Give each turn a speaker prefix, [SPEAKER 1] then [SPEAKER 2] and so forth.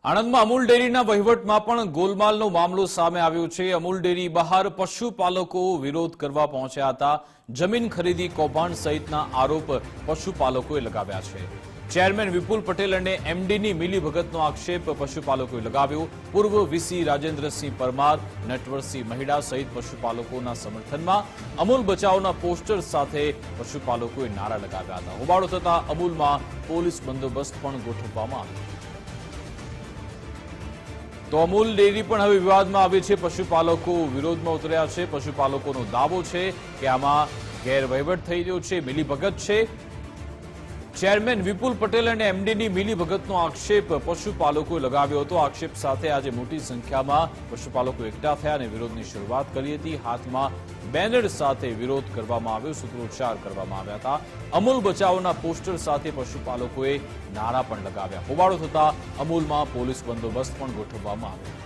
[SPEAKER 1] આણંદમાં અમૂલ ડેરીના વહીવટમાં પણ ગોલમાલનો મામલો સામે આવ્યો છે। અમૂલ ડેરી બહાર પશુપાલકો વિરોધ કરવા પહોંચ્યા હતા। જમીન ખરીદી કૌભાંડ સહિતના આરોપ પશુપાલકોએ લગાવ્યા છે। ચેરમેન વિપુલ પટેલ અને એમડીની મિલીભગતનો આક્ષેપ પશુપાલકોએ લગાવ્યો। પૂર્વ વીસી રાજેન્દ્રસિંહ પરમાર, નટવરસિંહ મહિડા સહિત પશુપાલકોના સમર્થનમાં અમૂલ બચાવના પોસ્ટર સાથે પશુપાલકોએ નારા લગાવ્યા હતા। હોબાળો થતા અમૂલમાં પોલીસ બંદોબસ્ત પણ ગોઠવવામાં આવ્યો। તો અમૂલ ડેરી પણ હવે વિવાદમાં આવી છે। પશુપાલકો વિરોધમાં ઉતર્યા છે। પશુપાલકોનો દાવો છે કે આમાં ગેરવહીવટ થઈ રહ્યો છે, મિલીભગત છે। ચેરમેન વિપુલ પટેલ અને એમડીની મિલીભગતનો આક્ષેપ પશુપાલકોએ લગાવ્યો હતો। આક્ષેપ સાથે આજે મોટી સંખ્યામાં પશુપાલકો એકઠા થયા અને વિરોધની શરૂઆત કરી હતી। હાથમાં બેનર સાથે વિરોધ કરવામાં આવ્યો, સૂત્રોચ્ચાર કરવામાં આવ્યા હતા। અમૂલ બચાવના પોસ્ટર સાથે પશુપાલકોએ નારા પણ લગાવ્યા। હોબાળો થતા અમૂલમાં પોલીસ બંદોબસ્ત પણ ગોઠવવામાં આવ્યો।